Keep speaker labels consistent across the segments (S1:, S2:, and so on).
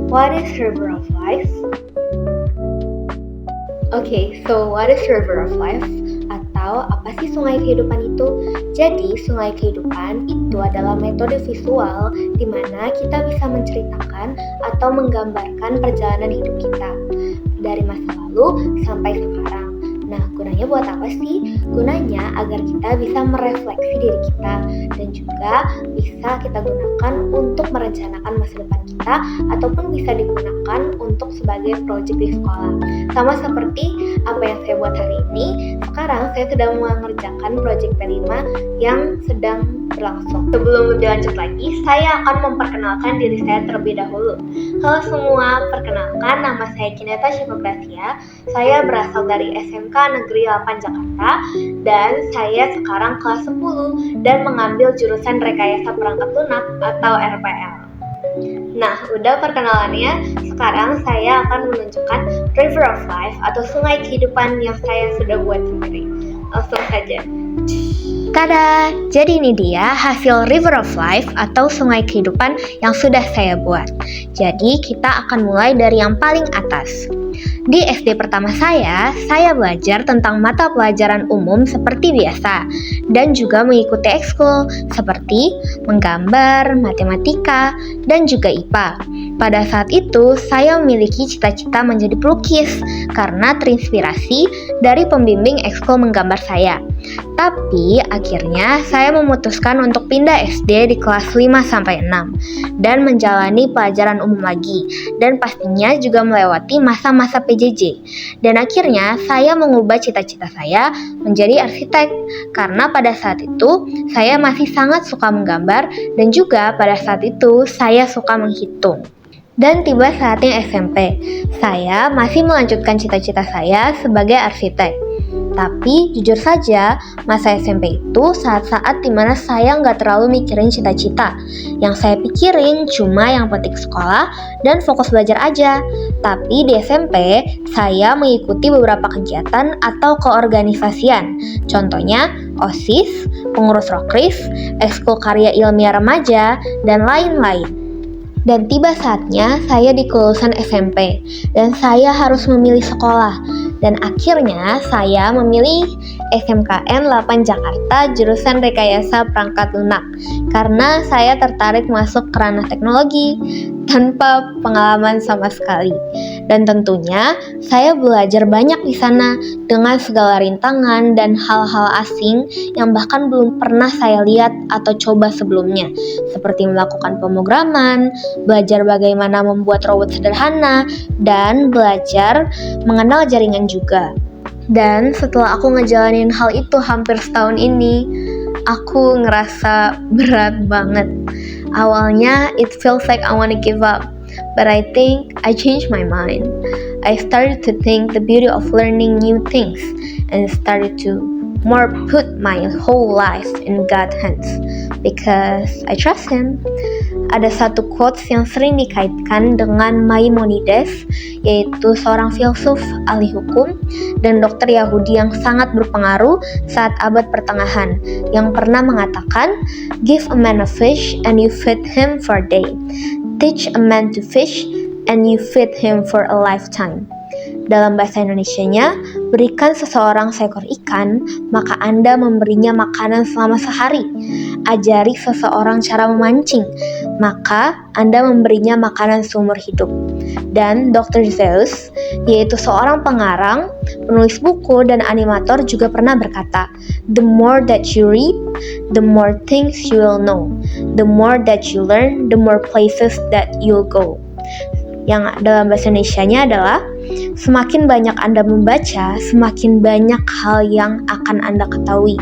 S1: What is River of Life? Okay, so what is River of Life? Atau apa sih sungai kehidupan itu? Jadi, sungai kehidupan itu adalah metode visual di mana kita bisa menceritakan atau menggambarkan perjalanan hidup kita dari masa lalu sampai sekarang. Nah, gunanya buat apa sih? Gunanya agar kita bisa merefleksi diri kita dan juga bisa kita gunakan untuk merencanakan masa depan kita ataupun bisa digunakan untuk sebagai proyek di sekolah. Sama seperti apa yang saya buat hari ini, sekarang saya sedang mengerjakan proyek P5 yang sedang berlangsung. Sebelum lebih lanjut lagi, saya akan memperkenalkan diri saya terlebih dahulu. Halo semua, perkenalkan nama saya Kineta Shivagracia. Saya berasal dari SMK Negeri 8 Jakarta dan saya sekarang kelas 10 dan mengambil jurusan Rekayasa Perangkat Lunak atau RPL. Nah, udah perkenalannya, sekarang saya akan menunjukkan River of Life atau sungai kehidupan yang saya sudah buat sendiri. Langsung saja. Tada! Jadi ini dia hasil River of Life atau sungai kehidupan yang sudah saya buat. Jadi kita akan mulai dari yang paling atas. Di SD pertama saya belajar tentang mata pelajaran umum seperti biasa dan juga mengikuti ekskul seperti menggambar, matematika, dan juga IPA. Pada saat itu, saya memiliki cita-cita menjadi pelukis karena terinspirasi dari pembimbing ekskul menggambar saya. Tapi akhirnya saya memutuskan untuk pindah SD di kelas 5-6 dan menjalani pelajaran umum lagi dan pastinya juga melewati masa-masa PJJ. Dan akhirnya saya mengubah cita-cita saya menjadi arsitek karena pada saat itu saya masih sangat suka menggambar dan juga pada saat itu saya suka menghitung. Dan tiba saatnya SMP, saya masih melanjutkan cita-cita saya sebagai arsitek. Tapi jujur saja, masa SMP itu saat-saat dimana saya nggak terlalu mikirin cita-cita. Yang saya pikirin cuma yang penting sekolah dan fokus belajar aja. Tapi di SMP, saya mengikuti beberapa kegiatan atau keorganisasian. Contohnya, OSIS, pengurus Rokris, ekskul karya ilmiah remaja, dan lain-lain. Dan tiba saatnya saya di kelulusan SMP dan saya harus memilih sekolah. Dan akhirnya saya memilih SMKN 8 Jakarta jurusan Rekayasa Perangkat Lunak karena saya tertarik masuk ke ranah teknologi tanpa pengalaman sama sekali. Dan tentunya saya belajar banyak di sana dengan segala rintangan dan hal-hal asing yang bahkan belum pernah saya lihat atau coba sebelumnya, seperti melakukan pemrograman, belajar bagaimana membuat robot sederhana, dan belajar mengenal jaringan juga. Dan setelah aku ngejalanin hal itu hampir setahun ini, aku ngerasa berat banget. Awalnya it feels like I wanna give up, but I think I changed my mind. I started to think the beauty of learning new things and started to more put my whole life in God's hands because I trust Him. Ada satu quotes yang sering dikaitkan dengan Maimonides, yaitu seorang filsuf, ahli hukum, dan dokter Yahudi yang sangat berpengaruh saat abad pertengahan, yang pernah mengatakan, "Give a man a fish and you feed him for a day. Teach a man to fish and you feed him for a lifetime." Dalam bahasa Indonesianya, berikan seseorang seekor ikan, maka Anda memberinya makanan selama sehari. Ajari seseorang cara memancing, maka Anda memberinya makanan seumur hidup. Dan Dr. Seuss, yaitu seorang pengarang, penulis buku, dan animator juga pernah berkata, "The more that you read, the more things you will know. The more that you learn, the more places that you'll go." Yang dalam bahasa Indonesianya adalah, semakin banyak Anda membaca, semakin banyak hal yang akan Anda ketahui.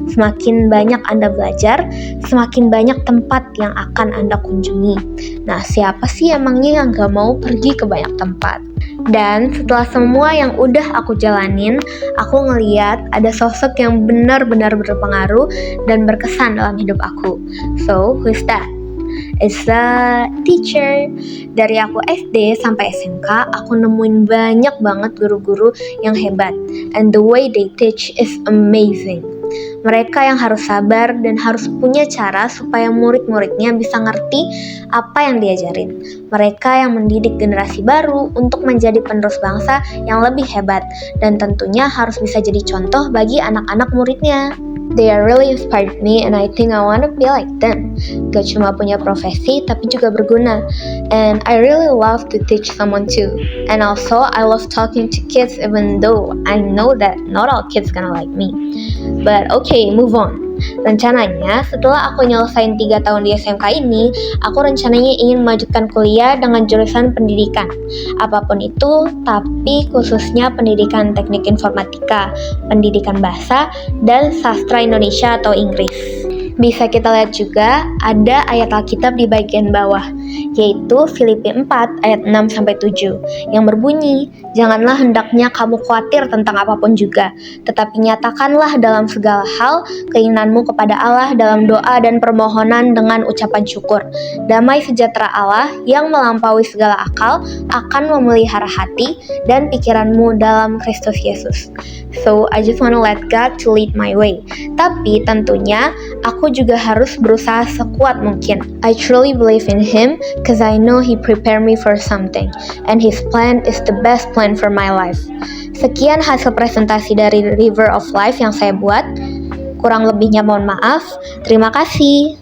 S1: Semakin banyak Anda belajar, semakin banyak tempat yang akan Anda kunjungi. Nah, siapa sih emangnya yang gak mau pergi ke banyak tempat? Dan setelah semua yang udah aku jalanin, aku ngeliat ada sosok yang benar-benar berpengaruh dan berkesan dalam hidup aku. So, who's that? It's a teacher. Dari aku SD sampai SMK, aku nemuin banyak banget guru-guru yang hebat. And the way they teach is amazing. Mereka yang harus sabar dan harus punya cara supaya murid-muridnya bisa ngerti apa yang diajarin. Mereka yang mendidik generasi baru untuk menjadi penerus bangsa yang lebih hebat dan tentunya harus bisa jadi contoh bagi anak-anak muridnya. They are really inspired me and I think I wanna be like them. Gak cuma punya profesi tapi juga berguna. And I really love to teach someone too. And also I love talking to kids even though I know that not all kids gonna like me. But okay, move on. Rencananya setelah aku nyelesain 3 tahun di SMK ini, aku rencananya ingin melanjutkan kuliah dengan jurusan pendidikan. Apapun itu, tapi khususnya pendidikan teknik informatika, pendidikan bahasa, dan sastra Indonesia atau Inggris. Bisa kita lihat juga ada ayat Alkitab di bagian bawah, yaitu Filipi 4 ayat 6-7 yang berbunyi, "Janganlah hendaknya kamu khawatir tentang apapun juga, tetapi nyatakanlah dalam segala hal keinginanmu kepada Allah dalam doa dan permohonan dengan ucapan syukur. Damai sejahtera Allah yang melampaui segala akal akan memelihara hati dan pikiranmu dalam Kristus Yesus." So, I just want to let God to lead my way. Tapi tentunya aku juga harus berusaha sekuat mungkin. I truly believe in Him because I know He prepared me for something and His plan is the best plan for my life. Sekian hasil presentasi dari River of Life yang saya buat. Kurang lebihnya mohon maaf. Terima kasih.